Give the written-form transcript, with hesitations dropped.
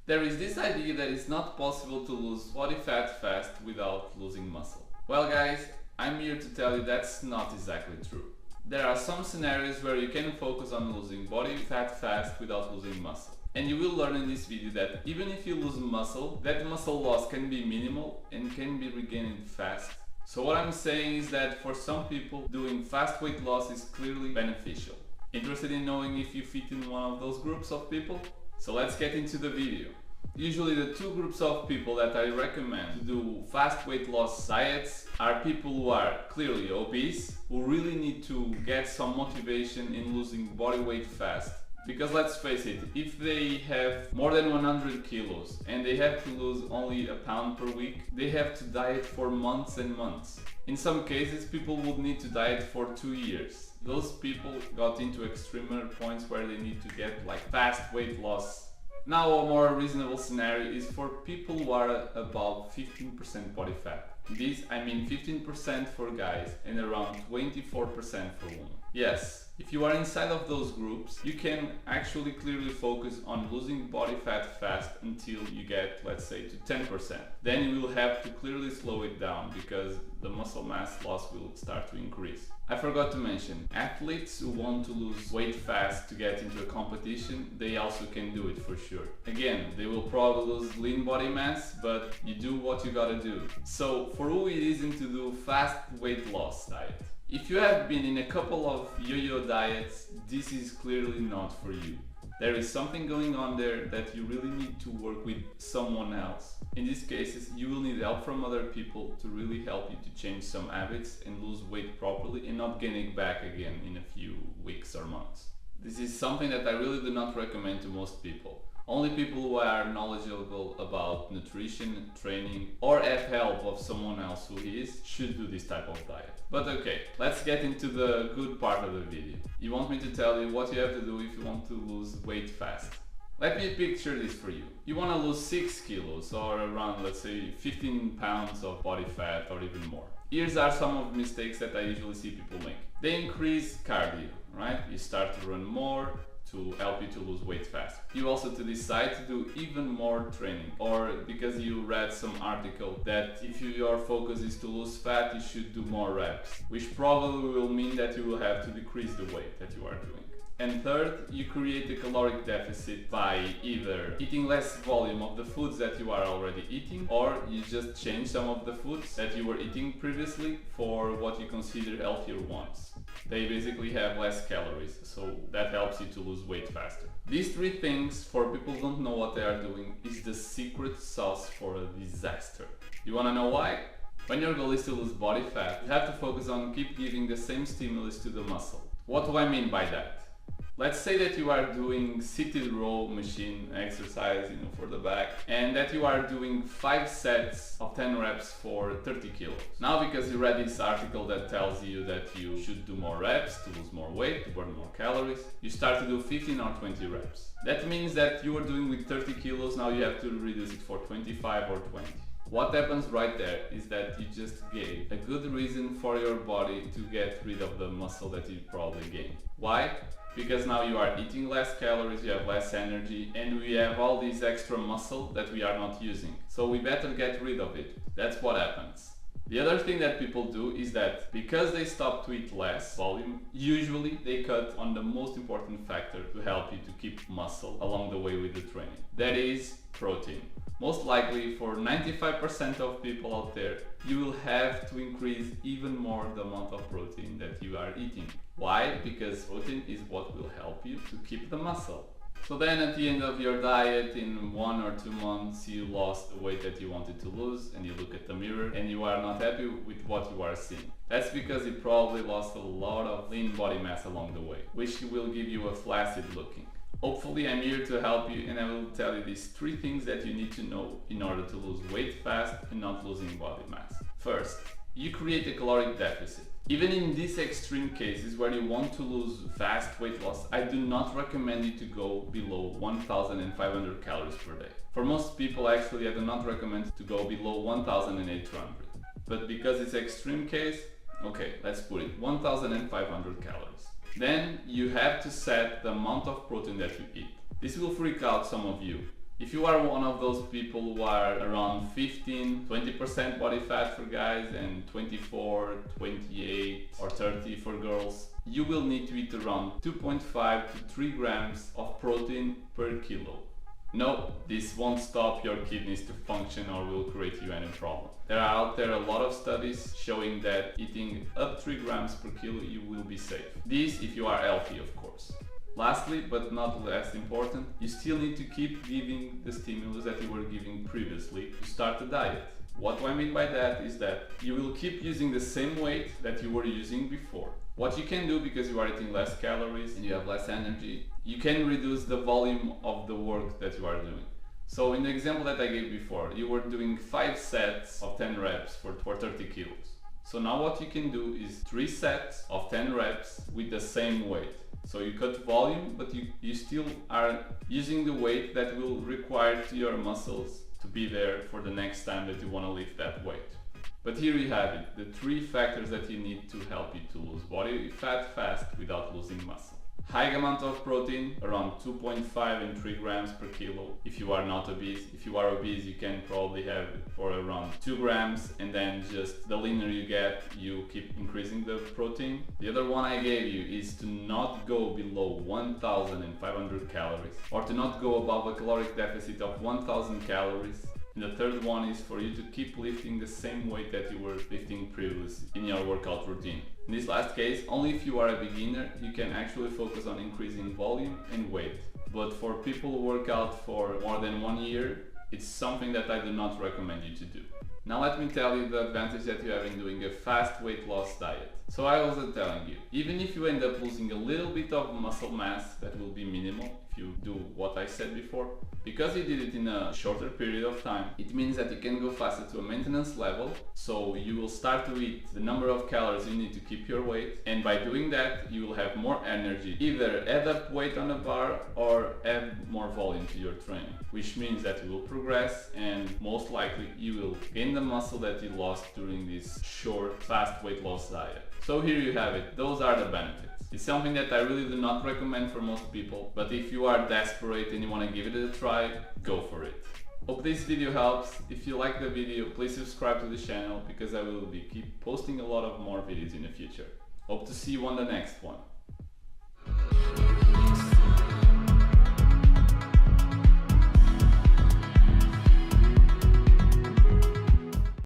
There is this idea that it's not possible to lose body fat fast without losing muscle. Well guys, I'm here to tell you that's not exactly true. There are some scenarios where you can focus on losing body fat fast without losing muscle. And you will learn in this video that even if you lose muscle, that muscle loss can be minimal and can be regained fast. So what I'm saying is that for some people, doing fast weight loss is clearly beneficial. Interested in knowing if you fit in one of those groups of people? So let's get into the video. Usually the two groups of people that I recommend to do fast weight loss diets are people who are clearly obese, who really need to get some motivation in losing body weight fast. Because let's face it, if they have more than 100 kilos and they have to lose only a pound per week, they have to diet for months and months. In some cases, people would need to diet for 2 years. Those people got into extremer points where they need to get like fast weight loss. Now a more reasonable scenario is for people who are about 15% body fat. This I mean 15% for guys and around 24% for women. Yes, if you are inside of those groups, you can actually clearly focus on losing body fat fast until you get, let's say, to 10%. Then you will have to clearly slow it down because the muscle mass loss will start to increase. I forgot to mention, athletes who want to lose weight fast to get into a competition, they also can do it for sure. Again, they will probably lose lean body mass, but you do what you gotta do. So for who it is into do fast weight loss diet? If you have been in a couple of yo-yo diets, this is clearly not for you. There is something going on there that you really need to work with someone else. In these cases, you will need help from other people to really help you to change some habits and lose weight properly and not gain it back again in a few weeks or months. This is something that I really do not recommend to most people. Only people who are knowledgeable about nutrition, training, or have help of someone else who is should do this type of diet. But okay, let's get into the good part of the video. You want me to tell you what you have to do if you want to lose weight fast. Let me picture this for you. You want to lose 6 kilos or around, let's say, 15 pounds of body fat or even more. Here's are some of the mistakes that I usually see people make. They increase cardio, right? You start to run more to help you to lose weight fast. You also to decide to do even more training, or because you read some article that if your focus is to lose fat, you should do more reps, which probably will mean that you will have to decrease the weight that you are doing. And third, you create a caloric deficit by either eating less volume of the foods that you are already eating, or you just change some of the foods that you were eating previously for what you consider healthier ones. They basically have less calories, so that helps you to lose weight faster. These three things, for people who don't know what they are doing, is the secret sauce for a disaster. You wanna know why? When your goal is to lose body fat, you have to focus on keep giving the same stimulus to the muscle. What do I mean by that? Let's say that you are doing seated row machine exercise, for the back, and that you are doing 5 sets of 10 reps for 30 kilos. Now, because you read this article that tells you that you should do more reps to lose more weight, to burn more calories, you start to do 15 or 20 reps. That means that you were doing with 30 kilos, now you have to reduce it for 25 or 20. What happens right there is that you just gave a good reason for your body to get rid of the muscle that you probably gained. Why? Because now you are eating less calories, you have less energy, and we have all this extra muscle that we are not using. So we better get rid of it. That's what happens. The other thing that people do is that because they stop to eat less volume, usually they cut on the most important factor to help you to keep muscle along the way with the training. That is protein. Most likely for 95% of people out there, you will have to increase even more the amount of protein that you are eating. Why? Because protein is what will help you to keep the muscle. So then at the end of your diet, in 1 or 2 months, you lost the weight that you wanted to lose, and you look at the mirror and you are not happy with what you are seeing. That's because you probably lost a lot of lean body mass along the way, which will give you a flaccid looking. Hopefully I'm here to help you, and I will tell you these 3 things that you need to know in order to lose weight fast and not losing body mass. First, you create a caloric deficit. Even in these extreme cases where you want to lose fast weight loss, I do not recommend you to go below 1,500 calories per day. For most people, actually, I do not recommend to go below 1,800. But because it's extreme case, okay, let's put it 1,500 calories. Then you have to set the amount of protein that you eat. This will freak out some of you, If you are one of those people who are around 15-20% body fat for guys and 24, 28 or 30 for girls, you will need to eat around 2.5 to 3 grams of protein per kilo. No, this won't stop your kidneys to function or will create you any problem. There are out there a lot of studies showing that eating up 3 grams per kilo you will be safe. This if you are healthy, of course. Lastly, but not less important, you still need to keep giving the stimulus that you were giving previously to start the diet. What do I mean by that is that you will keep using the same weight that you were using before. What you can do, because you are eating less calories and you have less energy, you can reduce the volume of the work that you are doing. So in the example that I gave before, you were doing 5 sets of 10 reps for 30 kilos. So now what you can do is 3 sets of 10 reps with the same weight. So you cut volume, but you still are using the weight that will require to your muscles to be there for the next time that you want to lift that weight. But here you have it, the 3 factors that you need to help you to lose body fat fast without losing muscle. High amount of protein, around 2.5 and 3 grams per kilo if you are not obese. If you are obese, you can probably have it for around 2 grams, and then just the leaner you get, you keep increasing the protein. The other one I gave you is to not go below 1,500 calories, or to not go above a caloric deficit of 1,000 calories. And the third one is for you to keep lifting the same weight that you were lifting previously in your workout routine. In this last case, only if you are a beginner, you can actually focus on increasing volume and weight. But for people who work out for more than 1 year, it's something that I do not recommend you to do. Now let me tell you the advantage that you have in doing a fast weight loss diet. So I was telling you, even if you end up losing a little bit of muscle mass, that will be minimal if you do what I said before. Because you did it in a shorter period of time, it means that you can go faster to a maintenance level, so you will start to eat the number of calories you need to keep your weight, and by doing that you will have more energy, either add up weight on a bar or add more volume to your training, which means that you will progress and most likely you will gain the muscle that you lost during this short, fast weight loss diet. So here you have it, those are the benefits. It's something that I really do not recommend for most people, but if you are desperate and you want to give it a try, go for it. Hope this video helps. If you like the video, please subscribe to the channel because I will keep posting a lot of more videos in the future. Hope to see you on the next one.